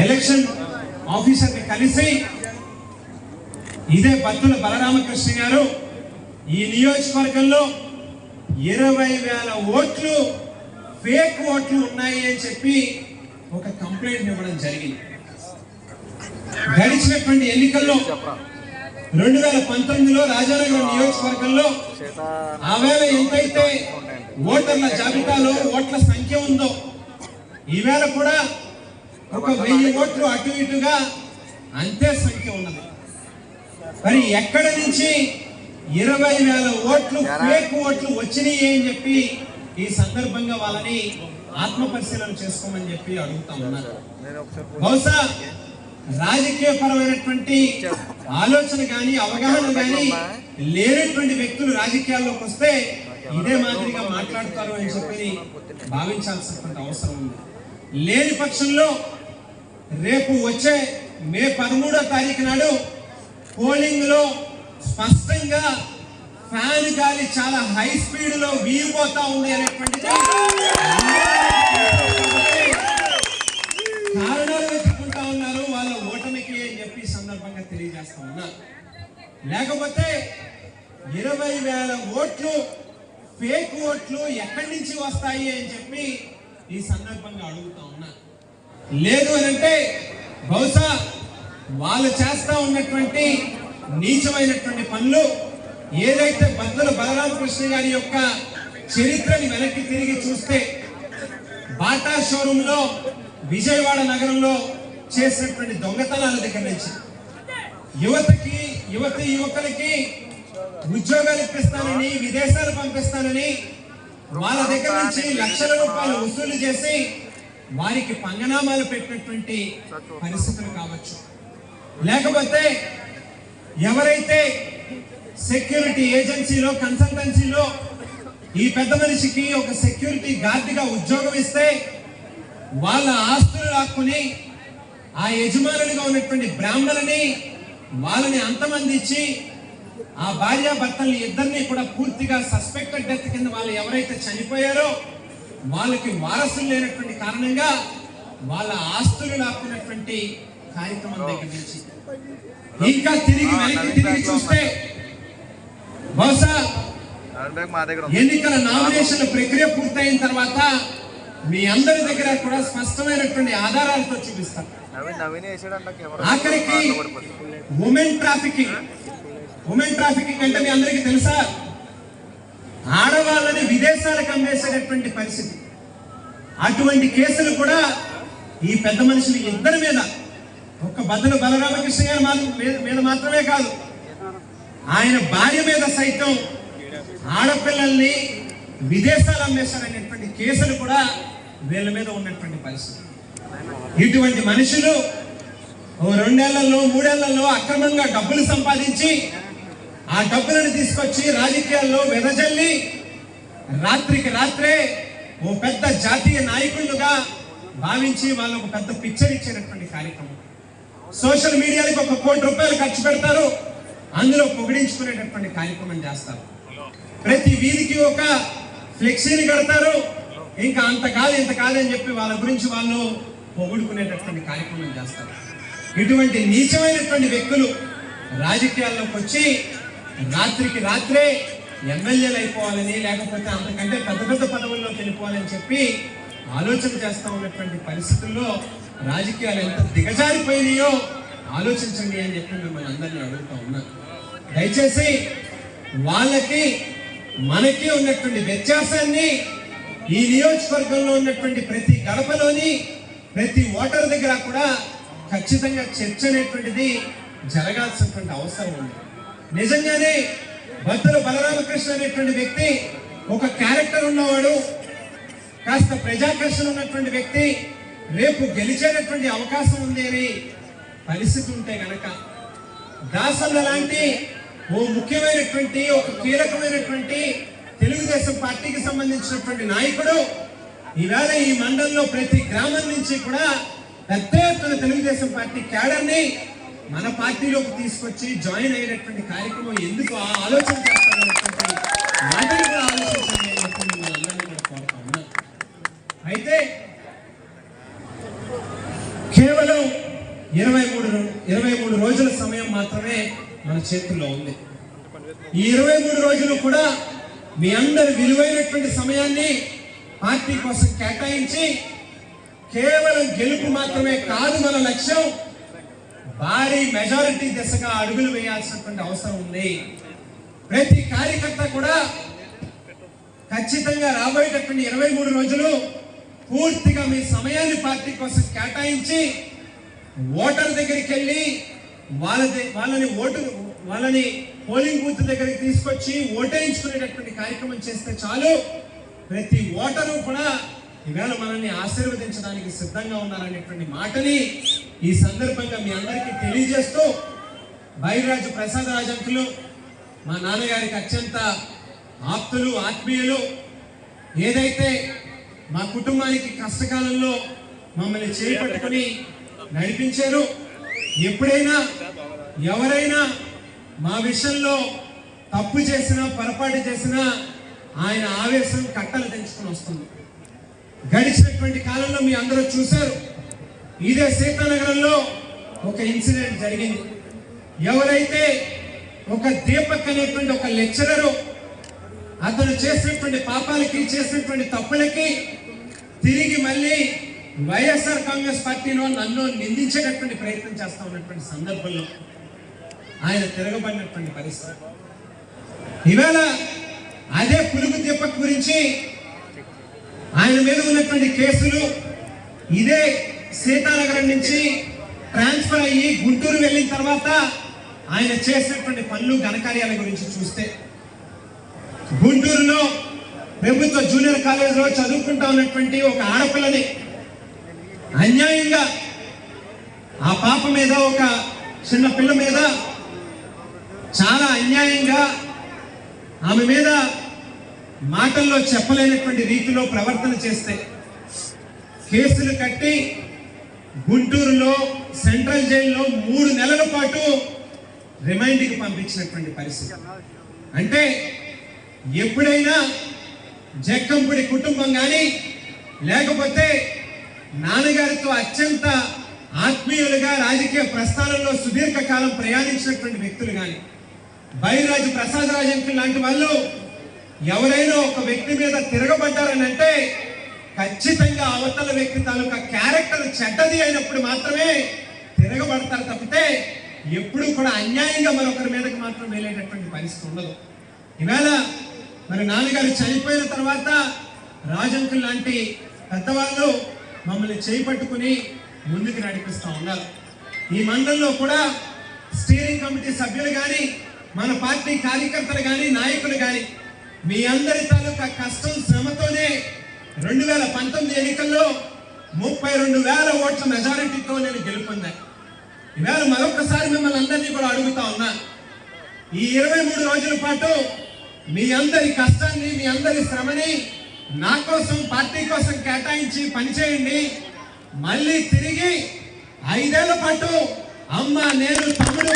Election ఆఫీసర్ని కలిసి ఇదే బత్తుల బలరామకృష్ణ గారు ఈ నియోజకవర్గంలో 20,000 ఓట్లు ఫేక్ ఓట్లు ఉన్నాయి అని చెప్పి ఒక కంప్లైంట్ ఇవ్వడం జరిగింది. గడిచినటువంటి ఎన్నికల్లో 2019లో రాజానగరం నియోజకవర్గంలో ఆవేళ ఎంతైతే ఓటర్ల జాబితాలో ఓట్ల సంఖ్య ఉందో ఈవేళ కూడా ఒక 1000 ఓట్లు అటు ఇటుగా అంతే సంఖ్య ఉన్నది. మరి ఎక్కడ నుంచి 20,000 ఓట్లు ఫేక్ ఓట్లు వచ్చినాయి అని చెప్పి ఈ సందర్భంగా వాళ్ళని ఆత్మపరిశీలన చేసుకోమని చెప్పి అడుగుతా ఉన్నారు. బహుశా రాజకీయ పరమైనటువంటి ఆలోచన కానీ అవగాహన కానీ లేనటువంటి వ్యక్తులు రాజకీయాల్లోకి వస్తే ఇదే మాదిరిగా మాట్లాడతారు అని చెప్పి భావించాల్సినటువంటి అవసరం ఉంది. లేని పక్షంలో రేపు వచ్చే మే 13వ తారీఖు నాడు పోలింగ్ లో స్పష్టంగా ఫ్యాన్ గాలి చాలా హై స్పీడ్ లో వీగిపోతా ఉంది అనేటువంటిది కారణాలు వెతుక్కుంటా ఉన్నారు వాళ్ళ ఓటమికి అని చెప్పి సందర్భంగా తెలియజేస్తా ఉన్నారు. లేకపోతే 20,000 ఓట్లు ఫేక్ ఓట్లు ఎక్కడి నుంచి వస్తాయి అని చెప్పి ఈ సందర్భంగా అడుగుతా ఉన్నా. లేదు అని అంటే బహుశా వాళ్ళు చేస్తా ఉన్నటువంటి నీచమైనటువంటి పనులు ఏదైతే బత్తుల బలరామకృష్ణ గారి యొక్క చరిత్రని వెనక్కి తిరిగి చూస్తే బాటా షోరూమ్ లో విజయవాడ నగరంలో చేసినటువంటి దొంగతనాల దగ్గర నుంచి యువకులకి ఉద్యోగాలు ఇప్పిస్తానని విదేశాలు పంపిస్తానని వాళ్ళ దగ్గర నుంచి లక్షల రూపాయలు వసూలు చేసి వారికి పంగనామాలు పెట్టినటువంటి పరిస్థితులు కావచ్చు. లేకపోతే ఎవరైతే సెక్యూరిటీ ఏజెన్సీలో కన్సల్టెన్సీలో ఈ పెద్ద మనిషికి ఒక సెక్యూరిటీ గార్డ్గా ఉద్యోగం ఇస్తే వాళ్ళ ఆస్తులు లాక్కుని ఆ యజమానులుగా ఉన్నటువంటి బ్రాహ్మణులని వాళ్ళని అంతమందించి ఆ భార్యాభర్తల్ని ఇద్దరిని కూడా పూర్తిగా సస్పెక్టెడ్ డెత్ కింద వాళ్ళు ఎవరైతే చనిపోయారో వాళ్ళకి వారసులు లేనటువంటి కారణంగా వాళ్ళ ఆస్తులు లాక్కున్నటువంటి కార్యక్రమం దగ్గర నుంచి ఇంకా వెనక్కి తిరిగి చూస్తే బహుశా ఎన్నికల నామినేషన్ల ప్రక్రియ పూర్తయిన తర్వాత మీ అందరి దగ్గర కూడా స్పష్టమైనటువంటి ఆధారాలతో చూపిస్తారు. ఆఖరికి ఉమెన్ ట్రాఫికింగ్ అంటే మీ అందరికీ తెలుసా? ఆడవాళ్ళని విదేశాలకు అమ్మేసేటటువంటి పరిస్థితి. అటువంటి కేసులు కూడా ఈ పెద్ద మనుషులు ఇద్దరి మీద, ఒక్క బత్తుల బలరామకృష్ణ గారి మీద మాత్రమే కాదు, ఆయన భార్య మీద సైతం ఆడపిల్లల్ని విదేశాలు అమ్మేశారనేటువంటి కేసులు కూడా వీళ్ళ మీద ఉన్నటువంటి పరిస్థితి. ఇటువంటి మనుషులు 2 ఏళ్లలో 3 ఏళ్లలో అక్రమంగా డబ్బులు సంపాదించి ఆ డబ్బులను తీసుకొచ్చి రాజకీయాల్లో వెదజల్లి రాత్రికి రాత్రే ఓ పెద్ద జాతీయ నాయకులుగా భావించి వాళ్ళకు పెద్ద పిక్చర్ ఇచ్చేటటువంటి కార్యక్రమం. సోషల్ మీడియాకి 1 కోటి రూపాయలు ఖర్చు పెడతారు, అందులో పొగిడించుకునేటటువంటి కార్యక్రమం చేస్తారు. ప్రతి వీధికి ఒక ఫ్లెక్సీని కడతారు, ఇంకా అంత కాదు ఇంత కాదని చెప్పి వాళ్ళ గురించి వాళ్ళు పొగుడుకునేటటువంటి కార్యక్రమం చేస్తారు. ఇటువంటి నీచమైనటువంటి వ్యక్తులు రాజకీయాల్లోకి వచ్చి రాత్రికి రాత్రే ఎమ్మెల్యేలు అయిపోవాలని, లేకపోతే అంతకంటే పెద్ద పెద్ద పదవుల్లోకి వెళ్ళిపోవాలని చెప్పి ఆలోచన చేస్తూ ఉన్నటువంటి పరిస్థితుల్లో రాజకీయాలు ఎంత దిగజారిపోయినాయో ఆలోచించండి అని చెప్పి మిమ్మల్ని అందరినీ అడుగుతా ఉన్నా. దయచేసి వాళ్ళకి మనకి ఉన్నటువంటి వ్యత్యాసాన్ని ఈ నియోజకవర్గంలో ఉన్నటువంటి ప్రతి గడపలోని ప్రతి ఓటర్ దగ్గర కూడా ఖచ్చితంగా చర్చ అనేటువంటిది జరగాల్సినటువంటి అవసరం ఉంది. నిజంగానే బత్తుల బలరామకృష్ణ అనేటువంటి వ్యక్తి ఒక క్యారెక్టర్ ఉన్నవాడు, కాస్త ప్రజాకర్షణ ఉన్నటువంటి వ్యక్తి, రేపు గెలిచేటటువంటి అవకాశం ఉంది అని పరిస్థితి ఉంటే గనక దాసన్న లాంటి ఓ ముఖ్యమైనటువంటి ఒక కీలకమైనటువంటి తెలుగుదేశం పార్టీకి సంబంధించినటువంటి నాయకుడు ఈవేళ ఈ మండలంలో ప్రతి గ్రామం నుంచి కూడా పెద్ద ఎత్తున తెలుగుదేశం పార్టీ క్యాడర్ని మన పార్టీలోకి తీసుకొచ్చి జాయిన్ అయినటువంటి కార్యక్రమం ఎందుకు ఆలోచన చేస్తారనేటువంటి మాటలు కూడా ఆలోచించండి అని చెప్పి మిమ్మల్ని అందరినీ కూడా కోరుతా ఉన్నా. అయితే కేవలం మన చేతుల్లో ఉంది. ఈ 23 రోజులు కూడా మీ అందరి విలువైనటువంటి సమయాన్ని పార్టీ కోసం కేటాయించి కేవలం గెలుపు మాత్రమే కాదు మన లక్ష్యం, భారీ మెజారిటీ దిశగా అడుగులు వేయాల్సినటువంటి అవసరం ఉంది. ప్రతి కార్యకర్త కూడా ఖచ్చితంగా రాబోయేటటువంటి 23 రోజులు పూర్తిగా మీ సమయాన్ని పార్టీ కోసం కేటాయించి ఓటర్ దగ్గరికి వెళ్ళి వాళ్ళని పోలింగ్ బూత్ దగ్గరికి తీసుకొచ్చి ఓటేయించుకునేటటువంటి కార్యక్రమం చేస్తే చాలు. ప్రతి ఓటరు కూడా ఈవేళ మనల్ని ఆశీర్వదించడానికి సిద్ధంగా ఉన్నారనేటువంటి మాటని ఈ సందర్భంగా మీ అందరికీ తెలియజేస్తూ, బైరాజు ప్రసాద్ రాజ్ అంకులు మా నాన్నగారికి అత్యంత ఆప్తులు, ఆత్మీయులు, ఏదైతే మా కుటుంబానికి కష్టకాలంలో మమ్మల్ని చేపట్టుకుని నడిపించారు. ఎప్పుడైనా ఎవరైనా మా విషయంలో తప్పు చేసినా పొరపాటు చేసినా ఆయన ఆవేశం కట్టలు తెంచుకుని వస్తుంది. గడిచినటువంటి కాలంలో మీ అందరూ చూశారు, ఇదే సీతానగరంలో ఒక ఇన్సిడెంట్ జరిగింది. ఎవరైతే ఒక దీపక్ అనేటువంటి ఒక లెక్చరరు అతను చేసినటువంటి పాపాలకి, చేసినటువంటి తప్పులకి తిరిగి మళ్ళీ వైఎస్ఆర్ కాంగ్రెస్ పార్టీలో నన్ను నిందించేటటువంటి ప్రయత్నం చేస్తా ఉన్నటువంటి సందర్భంలో ఆయన తిరగబడినటువంటి పరిస్థితి. ఈవేళ అదే పులుగు దీపక్ గురించి ఆయన మీద ఉన్నటువంటి కేసులు ఇదే సీతానగరం నుంచి ట్రాన్స్ఫర్ అయ్యి గుంటూరు వెళ్ళిన తర్వాత ఆయన చేసినటువంటి పనులు, ఘనకార్యాల గురించి చూస్తే, గుంటూరులో ప్రభుత్వ జూనియర్ కాలేజీలో చదువుకుంటా ఉన్నటువంటి ఒక ఆడపిల్లని అన్యాయంగా ఆ పాప మీద, ఒక చిన్న పిల్ల మీద చాలా అన్యాయంగా ఆమె మీద మాటల్లో చెప్పలేనటువంటి రీతిలో ప్రవర్తన చేస్తే కేసులు కట్టి గుంటూరులో సెంట్రల్ జైల్లో 3 నెలల పాటు రిమైండ్కి పంపించినటువంటి పరిస్థితి. అంటే ఎప్పుడైనా జక్కంపూడి కుటుంబం కానీ, లేకపోతే నాన్నగారితో అత్యంత ఆత్మీయులుగా రాజకీయ ప్రస్థానంలో సుదీర్ఘకాలం ప్రయాణించినటువంటి వ్యక్తులు కానీ, బైరాజు ప్రసాద్ రాజ్ అంకుల్ లాంటి వాళ్ళు ఎవరైనా ఒక వ్యక్తి మీద తిరగబడ్డారని అంటే ఖచ్చితంగా అవతల వ్యక్తి తాలూకా క్యారెక్టర్ చెడ్డది అయినప్పుడు మాత్రమే తిరగబడతారు తప్పితే ఎప్పుడు కూడా అన్యాయంగా మరొకరి మీదకి మాత్రం వెళ్ళేటటువంటి పరిస్థితి ఉండదు. ఈవేళ మరి నాన్నగారు చనిపోయిన తర్వాత రాజంకుల్ లాంటి పెద్దవాళ్ళు మమ్మల్ని చేపట్టుకుని ముందుకు నడిపిస్తూ ఉన్నారు. ఈ మండలంలో కూడా స్టీరింగ్ కమిటీ సభ్యులు కానీ, మన పార్టీ కార్యకర్తలు కానీ, నాయకులు కానీ మీ అందరి తాలూకా కష్టం, శ్రమతోనే 2019 ఎన్నికల్లో 32,000 ఓట్ల మెజారిటీతో నేను గెలుపొందాను. ఈవేళ మరొకసారి మిమ్మల్ని అందరినీ కూడా అడుగుతా ఉన్నా, ఈ 23 రోజుల పాటు మీ అందరి కష్టాన్ని, మీ అందరి శ్రమని నా కోసం, పార్టీ కోసం కేటాయించి పనిచేయండి. మళ్ళీ తిరిగి 5 ఏళ్ల పాటు అమ్మ, నేను, తమ్ముడు